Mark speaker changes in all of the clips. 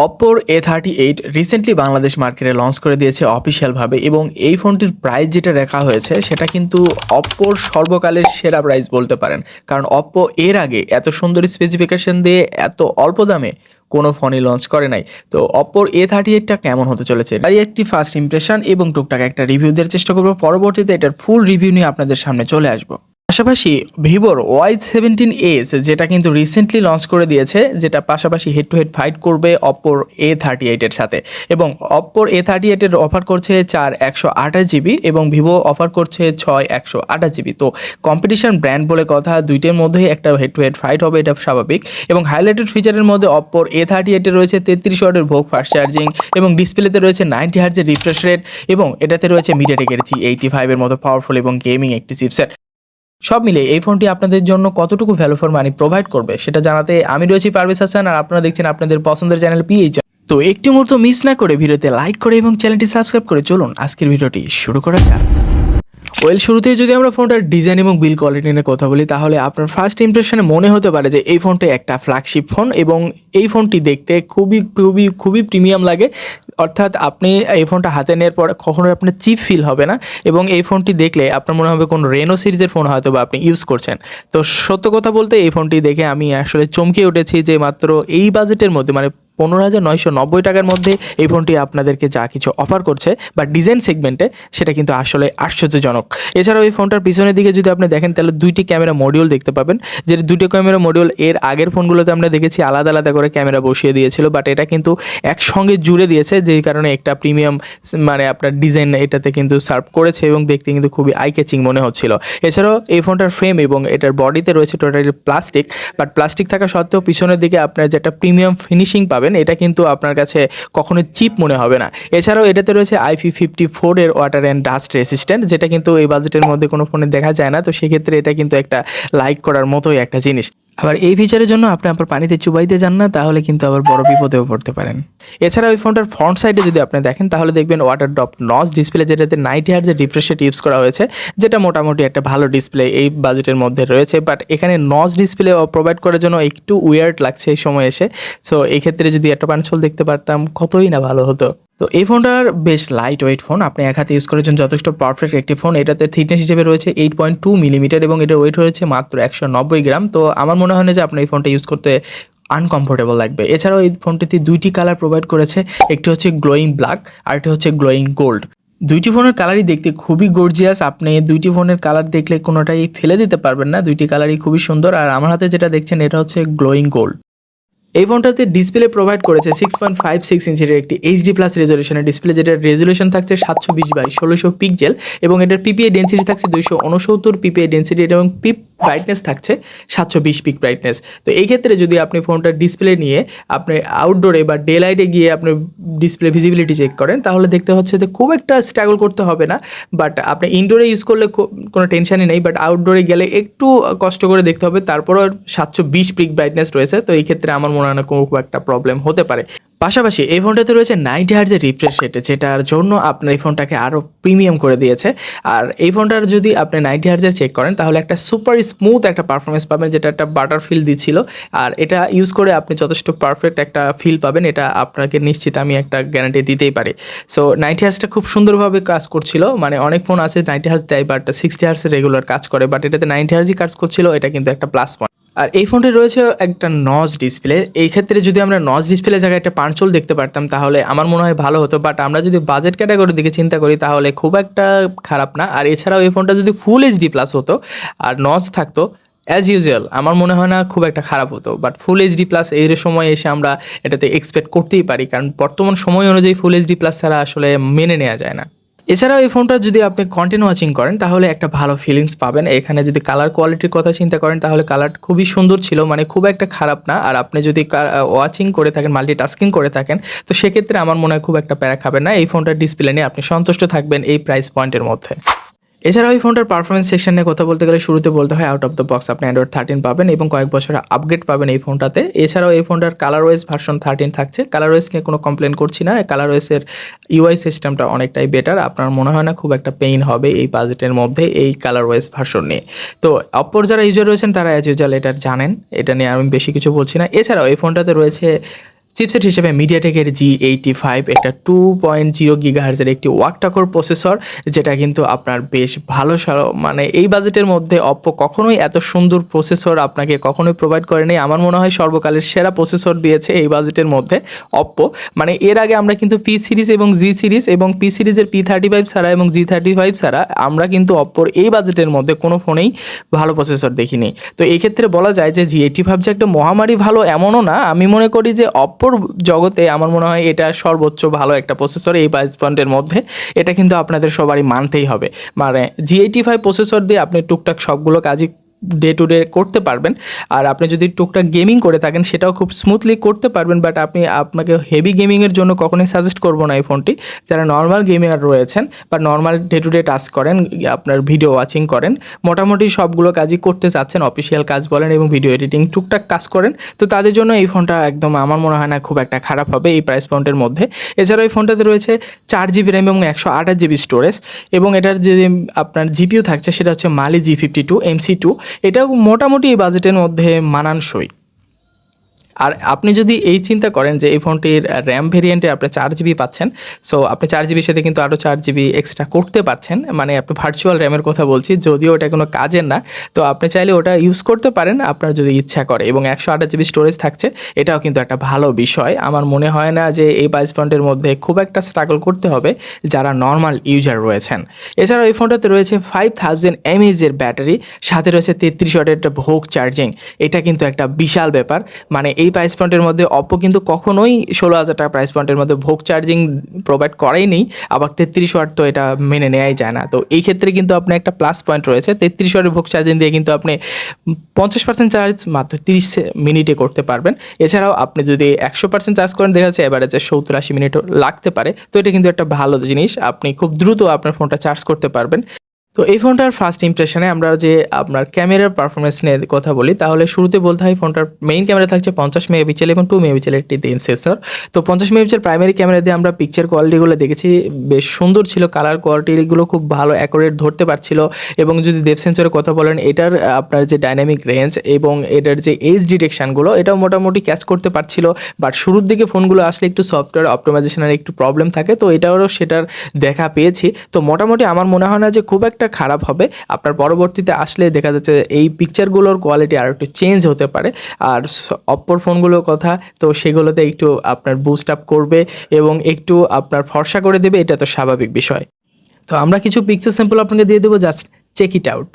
Speaker 1: Oppo A38 recently Bangladesh মার্কেটে launch করে দিয়েছে অফিসিয়ালভাবে এবং এই ফোনটির প্রাইস যেটা রাখা হয়েছে সেটা কিন্তু Oppoর সর্বকালের সেরা প্রাইস বলতে পারেন। কারণ Oppo এর আগে এত সুন্দর স্পেসিফিকেশন দিয়ে এত অল্প দামে কোনো ফোনই লঞ্চ করে নাই। তো Oppoর A38টা কেমন হতে চলেছে তারই একটি ফার্স্ট ইমপ্রেশন এবং টুকটাক একটা রিভিউ দেওয়ার চেষ্টা করব। পরবর্তীতে এটার ফুল রিভিউ নিয়ে আপনাদের সামনে চলে আসবো। পাশাপাশি ভিভোর Y17s যেটা কিন্তু রিসেন্টলি লঞ্চ করে দিয়েছে, যেটা পাশাপাশি হেড টু হেড ফাইট করবে Oppoর A38 এর সাথে। এবং Oppoর A38 এর অফার করছে 4/128GB এবং ভিভো অফার করছে 6/128GB। তো কম্পিটিশন ব্র্যান্ড বলে কথা, দুইটার মধ্যেই একটা হেড টু হেড ফাইট হবে, এটা স্বাভাবিক। এবং হাইলাইটেড ফিচারের মধ্যে Oppoর A38 এ রয়েছে 33 ওয়াটের ভোগ ফাস্ট চার্জিং এবং ডিসপ্লেতে রয়েছে 90 হার্জের রিফ্রেশ রেট এবং এটাতে রয়েছে মিডিয়াটেকের G85 এর মতো পাওয়ারফুল এবং গেমিং একটি চিপসেট। সব মিলে এই ফোনটি আপনাদের জন্য কতটুকু ভ্যালু ফর মানি প্রোভাইড করবে সেটা জানাতে আমি রয়েছি পারভেজ হাসান, আর আপনারা দেখছেন আপনাদের পছন্দের চ্যানেল PhZoNe। তো একটি মুহূর্ত মিস না করে ভিডিওতে লাইক করে এবং চ্যানেলটি সাবস্ক্রাইব করে চলুন আজকের ভিডিওটি শুরু করা যাক। শুরুতেই যদি আমরা ফোনটার ডিজাইন এবং বিল কোয়ালিটি নিয়ে কথা বলি, তাহলে আপনার ফার্স্ট ইমপ্রেশনে মনে হতে পারে যে এই ফোনটা একটা ফ্ল্যাগশিপ ফোন এবং এই ফোনটি দেখতে খুবই খুবই খুবই প্রিমিয়াম লাগে। অর্থাৎ আপনি এই ফোনটা হাতে নেওয়ার পর কখনোই আপনার চিপ ফিল হবে না এবং এই ফোনটি দেখলে আপনার মনে হবে কোনো রেনো সিরিজের ফোন হয়তো বা আপনি ইউজ করছেন। তো সত্য কথা বলতে এই ফোনটি দেখে আমি আসলে চমকে উঠেছি যে মাত্র এই বাজেটের মধ্যে, মানে 15,990 টাকার মধ্যে এই ফোনটি আপনাদেরকে যা কিছু অফার করছে বা ডিজাইন সেগমেন্টে, সেটা কিন্তু আসলে আশ্চর্যজনক। এছাড়াও এই ফোনটার পিছনের দিকে যদি আপনি দেখেন তাহলে দুইটি ক্যামেরা মডিউল দেখতে পাবেন, যে দুটো ক্যামেরা মডিউল এর আগের ফোনগুলোতে আমরা দেখেছি আলাদা আলাদা করে ক্যামেরা বসিয়ে দিয়েছিল, বাট এটা কিন্তু একসঙ্গে জুড়ে দিয়েছে, যেই কারণে একটা প্রিমিয়াম মানে আপনার ডিজাইন এটাতে কিন্তু সার্ভ করেছে এবং দেখতে কিন্তু খুবই আই ক্যাচিং মনে হচ্ছিল। এছাড়াও এই ফোনটার ফ্রেম এবং এটার বডিতে রয়েছে টোটালি প্লাস্টিক, বাট প্লাস্টিক থাকা সত্ত্বেও পিছনের দিকে আপনার যেটা প্রিমিয়াম ফিনিশিং পাবেন এটা কিন্তু আপনার কাছে কখনো চিপ মনে হবে না। এছাড়াও এটাতে রয়েছে IP54 এর ওয়াটার অ্যান্ড ডাস্ট রেসিস্ট্যান্ট, যেটা কিন্তু এই বাজেটের মধ্যে কোনো ফোনে দেখা যায় না। তো সেক্ষেত্রে এটা কিন্তু একটা লাইক করার মতোই একটা জিনিস। আবার এই ফিচারের জন্য আপনি আবার পানিতে চুবাইতে যান না, তাহলে কিন্তু আবার বড় বিপদেও পড়তে পারেন। এছাড়া ওই ফোনটার ফ্রন্ট সাইডে যদি আপনি দেখেন তাহলে দেখবেন ওয়াটার ড্রপ নচ ডিসপ্লে, যেটাতে 90 হার্জের রিফ্রেশ রেট ইউজ করা হয়েছে, যেটা মোটামুটি একটা ভালো ডিসপ্লে এই বাজেটের মধ্যে রয়েছে। বাট এখানে নচ ডিসপ্লে প্রোভাইড করার জন্য একটু উইয়ার্ড লাগছে এই সময় এসে। সো এই ক্ষেত্রে যদি একটা পাঞ্চল দেখতে পারতাম কতই না ভালো হতো। তো এই ফোনটার বেশ লাইট ওয়েট ফোন, আপনি এক হাতে ইউজ করার জন্য যথেষ্ট পারফেক্ট একটি ফোন। এটাতে থিকনেস হিসেবে রয়েছে 8.2 মিলিমিটার এবং এটার ওয়েট হয়েছে মাত্র 190 গ্রাম। তো আমার মনে হয় না যে আপনার এই ফোনটা ইউজ করতে আনকমফোর্টেবল লাগবে। এছাড়াও এই ফোনটিতে দুইটি কালার প্রোভাইড করেছে, একটি হচ্ছে গ্লোয়িং ব্ল্যাক আর একটি হচ্ছে গ্লোয়িং গোল্ড। দুইটি ফোনের কালারই দেখতে খুবই গর্জিয়াস, আপনি দুইটি ফোনের কালার দেখলে কোনোটাই ফেলে দিতে পারবেন না, দুইটি কালারই খুবই সুন্দর। আর আমার হাতে যেটা দেখছেন এটা হচ্ছে গ্লোয়িং গোল্ড। এই ফোনটাতে ডিসপ্লে প্রোভাইড করেছে 6.56 ইঞ্চের একটি HD+ রেজলিউশনের ডিসপ্লে, যেটার রেজলিউশন থাকছে 720x1600 পিক্সেল এবং এটার PPI ডেন্সিটি থাকছে 269 PPI ডেন্সিটি এবং পিপ ব্রাইটনেস থাকছে 720 পিক ব্রাইটনেস। তো এই ক্ষেত্রে যদি আপনি ফোনটার ডিসপ্লে নিয়ে আপনি আউটডোরে বা ডে লাইটে গিয়ে আপনি ডিসপ্লে ভিজিবিলিটি চেক করেন তাহলে দেখতে হচ্ছে যে খুব একটা স্ট্রাগল করতে হবে না, বাট আপনি ইনডোরে ইউজ করলে কোনো টেনশনই নেই, বাট আউটডোরে গেলে একটু কষ্ট করে দেখতে হবে। তারপরও 720 পিক ব্রাইটনেস রয়েছে, তো এই ক্ষেত্রে আমার মনে হয় না খুব একটা প্রবলেম হতে পারে। পাশাপাশি এই ফোনটাতে রয়েছে 90 হার্জের রিফ্রেশ রেট, যেটার জন্য আপনার এই ফোনটাকে আরও প্রিমিয়াম করে দিয়েছে। আর এই ফোনটার যদি আপনি 90 হার্জের চেক করেন তাহলে একটা সুপার স্মুথ একটা পারফরমেন্স পাবেন, যেটা একটা বাটার ফিল দিচ্ছিল। আর এটা ইউজ করে আপনি যথেষ্ট পারফেক্ট একটা ফিল পাবেন, এটা আপনাকে নিশ্চিত আমি একটা গ্যারান্টি দিতেই পারি। সো 90 হার্জটা খুব সুন্দরভাবে কাজ করছিল, মানে অনেক ফোন আছে 90 হার্জ দেয় বাট 60 হার্জে রেগুলার কাজ করে, বাট এটাতে 90 হার্জই কাজ করছিল, এটা কিন্তু একটা প্লাস পয়েন্ট। আর এই ফোনটি রয়েছে একটা নচ ডিসপ্লে, এই ক্ষেত্রে যদি আমরা নচ ডিসপ্লে জায়গায় একটা পাঞ্চল দেখতে পারতাম তাহলে আমার মনে হয় ভালো হতো, বাট আমরা যদি বাজেট ক্যাটাগরির দিকে চিন্তা করি তাহলে খুব একটা খারাপ না। আর এছাড়াও এই ফোনটা যদি ফুল HD+ হতো আর নচ থাকতো অ্যাজ ইউজুয়াল, আমার মনে হয় না খুব একটা খারাপ হতো, বাট ফুল HD+ এই সময় এসে আমরা এটাতে এক্সপেক্ট করতেই পারি, কারণ বর্তমান সময় অনুযায়ী ফুল HD+ ছাড়া আসলে মেনে নেওয়া যায় না। এছাড়াও এই ফোনটা যদি আপনি কন্টেন্ট ওয়াচিং করেন তাহলে একটা ভালো ফিলিংস পাবেন। এখানে যদি কালার কোয়ালিটির কথা চিন্তা করেন তাহলে কালার খুবই সুন্দর ছিল, মানে খুব একটা খারাপ না। আর আপনি যদি ওয়াচিং করে থাকেন, মাল্টিটাস্কিং করে থাকেন, তো সেক্ষেত্রে আমার মনে হয় খুব একটা প্যারা খাবেন না। এই ফোনটার ডিসপ্লে নিয়ে আপনি সন্তুষ্ট থাকবেন এই প্রাইস পয়েন্টের মধ্যে। এছাড়াও এই ফোনটার পারফরমেন্স সেকশন নিয়ে কথা বলতে গেলে শুরুতে বলতে হয় আউট অফ দ্য বক্স আপনি Android 13 পাবেন এবং কয়েক বছরের আপগ্রেড পাবেন এই ফোনটাতে। এছাড়াও এই ফোনটার কালারওয়েজ ভার্সন 13 থাকছে, কালারওয়েজ নিয়ে কোনো কমপ্লেন করছি না, কালারওয়েজের UI সিস্টেমটা অনেকটাই বেটার, আপনার মনে হয় না খুব একটা পেইন হবে এই বাজেটের মধ্যে এই কালারওয়েজ ভার্সন নিয়ে। তো অপ্পোর যারা ইউজার রয়েছেন তারা অ্যাজ ইউজুয়াল এটা জানেন, এটা নিয়ে আমি বেশি কিছু বলছি না। এছাড়াও এই ফোনটাতে রয়েছে চিপসেট হিসেবে মিডিয়াটেকের G85 একটা 2.0 গিগাহার্জের একটি ওয়াক্টাকোর প্রসেসর, যেটা কিন্তু আপনার বেশ ভালো মানে এই বাজেটের মধ্যে অপ্পো কখনোই এত সুন্দর প্রসেসর আপনাকে কখনোই প্রোভাইড করেনি। আমার মনে হয় সর্বকালের সেরা প্রসেসর দিয়েছে এই বাজেটের মধ্যে অপ্পো। মানে এর আগে আমরা কিন্তু পি সিরিজ এবং জি সিরিজ এবং পি সিরিজের P35 ছাড়া এবং G35 ছাড়া আমরা কিন্তু অপ্পোর এই বাজেটের মধ্যে কোনো ফোনেই ভালো প্রসেসর দেখিনি। তো এই ক্ষেত্রে বলা যায় যে G85 যে একটা মহামারী ভালো এমনও না। আমি মনে করি যে অপ্পোর জগতে আমার মনে হয় এটা সর্বোচ্চ ভালো একটা প্রসেসর এই প্রাইস পয়েন্টের মধ্যে। এটা কিন্তু আপনাদের সবারই মানতেই হবে। মানে G85 প্রসেসর দিয়ে আপনি টুকটাক সবগুলো কাজই ডে টু ডে করতে পারবেন। আর আপনি যদি টুকটাক গেমিং করে থাকেন সেটাও খুব স্মুথলি করতে পারবেন। বাট আপনাকে হেভি গেমিংয়ের জন্য কখনোই সাজেস্ট করবো না এই ফোনটি। যারা নর্মাল গেমিংয়ার রয়েছেন বা normal day to day task করেন, আপনার ভিডিও ওয়াচিং করেন, মোটামুটি সবগুলো কাজই করতে চাচ্ছেন, অফিসিয়াল কাজ বলেন এবং ভিডিও এডিটিং টুকটাক কাজ করেন, তো তাদের জন্য এই ফোনটা একদম আমার মনে হয় না খুব একটা খারাপ হবে এই প্রাইস পয়েন্টের মধ্যে। এছাড়াও এই ফোনটাতে রয়েছে 4GB র্যাম এবং 128GB স্টোরেজ, এবং এটার যে আপনার জিপিইউ থাকছে সেটা হচ্ছে মালি G52 MC2। এটাও মোটামুটি এই বাজেটের মধ্যে মানানসই। আর আপনি যদি এই চিন্তা করেন যে এই ফোনটির র্যাম ভেরিয়েন্টে আপনি 4GB পাচ্ছেন, সো আপনি 4GBর সাথে কিন্তু আরও 4GB এক্সট্রা করতে পারছেন। মানে আপনি ভার্চুয়াল র্যামের কথা বলছি, যদিও ওটা কোনো কাজের না, তো আপনি চাইলে ওটা ইউজ করতে পারেন আপনার যদি ইচ্ছা করে। এবং 128GB স্টোরেজ থাকছে, এটাও কিন্তু একটা ভালো বিষয়। আমার মনে হয় না যে এই প্রাইস পয়েন্টের মধ্যে খুব একটা স্ট্রাগল করতে হবে যারা নর্মাল ইউজার রয়েছেন। এছাড়াও এই ফোনটাতে রয়েছে 5000 mAh ব্যাটারি, সাথে রয়েছে 33 ওয়াটের একটা ভোগ চার্জিং। এটা কিন্তু একটা বিশাল ব্যাপার। মানে এই প্রাইস পয়েন্টের মধ্যে অপ্পো কিন্তু কখনোই 16,000 টাকা প্রাইস পয়েন্টের মধ্যে ভোগ চার্জিং প্রোভাইড করাই নেই। আবার 33 ওয়াট তো এটা মেনে নেওয়াই যায় না। তো এই ক্ষেত্রে কিন্তু আপনার একটা প্লাস পয়েন্ট রয়েছে। 33 ওয়াটের ভোগ চার্জিং দিয়ে কিন্তু আপনি 50% চার্জ মাত্র 30 মিনিটে করতে পারবেন। এছাড়াও আপনি যদি 100% চার্জ করেন, দেখা যাচ্ছে এবারে যে 70-80 মিনিটও লাগতে পারে। তো এটা কিন্তু একটা ভালো জিনিস, আপনি খুব দ্রুত আপনার ফোনটা চার্জ করতে পারবেন। তো এই ফোনটার ফার্স্ট ইমপ্রেশনে আমরা যে আপনার ক্যামেরার পারফরমেন্স নিয়ে কথা বলি, তাহলে শুরুতে বলতে হয় ফোনটার মেইন ক্যামেরা থাকছে 50 মেগাপিক্সেল এবং 2 মেগাপিক্সেলের একটি সেন্সর। তো 50 মেগাপিক্সেল প্রাইমারি ক্যামেরা দিয়ে আমরা পিকচার কোয়ালিটিগুলো দেখেছি, বেশ সুন্দর ছিল, কালার কোয়ালিটিগুলো খুব ভালো অ্যাকুরেট ধরতে পারছিল। এবং যদি ডেপ সেন্সরের কথা বলেন, এটার আপনার যে ডাইনামিক রেঞ্জ এবং এটার যে এজ ডিটেকশানগুলো, এটাও মোটামুটি ক্যাচ করতে পারছিল। বাট শুরুর দিকে ফোনগুলো আসলে একটু সফটওয়্যার অপটিমাইজেশনের একটু প্রবলেম থাকে, তো এটাও সেটার দেখা পেয়েছি। তো মোটামুটি আমার মনে হয় না যে খুব একটা খারাপ হবে। আপনার পরবর্তীতে আসলে দেখা যাচ্ছে এই পিকচারগুলোর কোয়ালিটি আর একটু চেঞ্জ হতে পারে। আর অপ্পোর ফোনগুলোর কথা, তো সেগুলোতে একটু আপনার বুস্ট আপ করবে এবং একটু আপনার ফর্সা করে দেবে, এটা তো স্বাভাবিক বিষয়। তো আমরা কিছু পিকচার স্যাম্পল আপনাকে দিয়ে দেবো, জাস্ট চেক ইট আউট।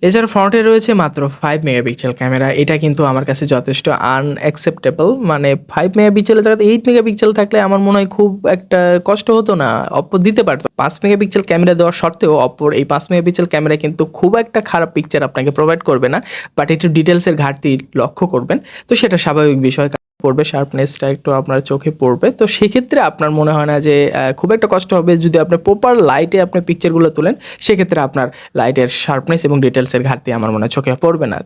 Speaker 1: এছাড়া ফ্রন্টে রয়েছে মাত্র 5 মেগাপিক্সেল ক্যামেরা। এটা কিন্তু আমার কাছে যথেষ্ট আনঅ্যাকসেপ্টেবল। মানে 5 মেগাপিক্সেলের জায়গায় 8 মেগাপিক্সেল থাকলে আমার মনে হয় খুব একটা কষ্ট হতো না, অপ্পো দিতে পারতো। 5 মেগাপিক্সেল ক্যামেরা দেওয়ার সত্ত্বেও অপ্পোর এই 5 মেগাপিক্সেল ক্যামেরা কিন্তু খুব একটা খারাপ পিকচার আপনাকে প্রোভাইড করবে না, বাট একটু ডিটেলসের ঘাটতি লক্ষ্য করবেন। তো সেটা স্বাভাবিক বিষয়, পড়বে, শার্পনেসটা একটু আপনার চোখে পড়বে। তো সেক্ষেত্রে আপনার মনে হয় না যে খুব একটা কষ্ট হবে। যদি আপনি প্রপার লাইটে আপনি পিকচারগুলো তোলেন, সেক্ষেত্রে আপনার লাইটের শার্পনেস এবং ডিটেলসের ঘাটতি আমার মনে হয় চোখে পড়বে না।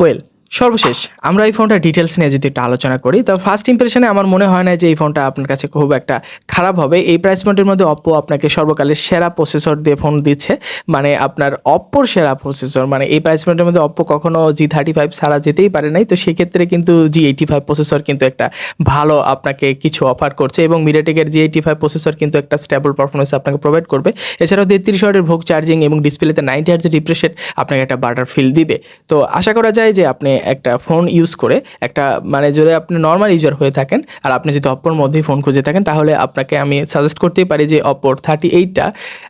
Speaker 1: ওয়েল, সর্বশেষ আমরা এই ফোনটা ডিটেলস নিয়ে যদি একটু আলোচনা করি, তো ফার্স্ট ইমপ্রেশনে আমার মনে হয় না যে এই ফোনটা আপনার কাছে খুব একটা খারাপ হবে। এই প্রাইস পয়েন্টের মধ্যে অপ্পো আপনাকে সর্বকালের সেরা প্রসেসর দিয়ে ফোন দিচ্ছে। মানে আপনার অপ্পোর সেরা প্রসেসর, মানে এই প্রাইস পয়েন্টের মধ্যে অপ্পো কখনো G35 ছাড়া যেতেই পারে নাই। তো সেক্ষেত্রে কিন্তু G85 প্রসেসর কিন্তু একটা ভালো আপনাকে কিছু অফার করছে, এবং মিডিয়াটেকের G85 প্রসেসর কিন্তু একটা স্টেবল পারফরমেন্স আপনাকে প্রোভাইড করবে। এছাড়াও 33 ওয়াটের ভোগ চার্জিং এবং ডিসপ্লেতে 90 হার্জ রিফ্রেশ রেট আপনাকে একটা বাটার ফিল দিবে। তো আশা করা যায় যে আপনি একটা ফোন ইউজ করে একটা, মানে যদি আপনি নর্মাল ইউজার হয়ে থাকেন আর আপনি যদি অপ্পোর মধ্যেই ফোন খুঁজে থাকেন, তাহলে আপনাকে আমি সাজেস্ট করতেই পারি যে অপ্পোর 38টা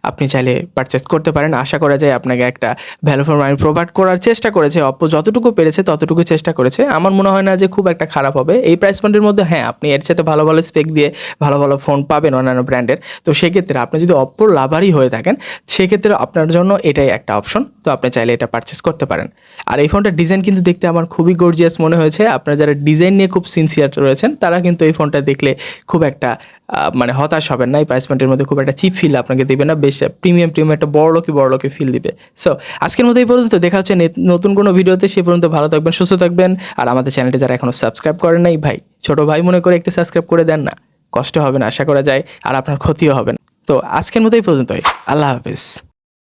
Speaker 1: আপনি চাইলে পারচেস করতে পারেন। আশা করা যায় আপনাকে একটা ভ্যালু ফর মানি প্রোভাইড করার চেষ্টা করেছে অপ্পো, যতটুকু পেরেছে ততটুকু চেষ্টা করেছে। আমার মনে হয় না যে খুব একটা খারাপ হবে এই প্রাইস পয়েন্টের মধ্যে। হ্যাঁ, আপনি এর সাথে ভালো ভালো স্পেক দিয়ে ভালো ভালো ফোন পাবেন অন্যান্য ব্র্যান্ডের। তো সেক্ষেত্রে আপনি যদি অপ্পোর লাভারই হয়ে থাকেন, সেক্ষেত্রে আপনার জন্য এটাই একটা অপশন। তো আপনি চাইলে এটা পারচেস করতে পারেন। আর এই ফোনটার ডিজাইন কিন্তু দেখতে আমার আমার খুবই গর্জিয়াস মনে হয়েছে। আপনারা যারা ডিজাইন নিয়ে খুব সিনসিয়ার রয়েছেন তারা কিন্তু এই ফোনটা দেখলে খুব একটা মানে হতাশ হবেন না। এই প্রাইস পয়েন্টের মধ্যে খুব একটা চিপ ফিল আপনাকে দেবে না, বেশ প্রিমিয়াম একটা বড়লোকি ফিল দিবে। সো আজকের মতো এই পর্যন্ত, দেখা হচ্ছে নতুন কোনো ভিডিওতে। সে পর্যন্ত ভালো থাকবেন, সুস্থ থাকবেন। আর আমাদের চ্যানেলটি যারা এখনও সাবস্ক্রাইব করেন নাই, ভাই ছোটো ভাই মনে করে একটু সাবস্ক্রাইব করে দেন না, কষ্ট হবে না আশা করা যায়, আর আপনার ক্ষতিও হবে না। তো আজকের মতো এই পর্যন্তই, আল্লাহ হাফেজ।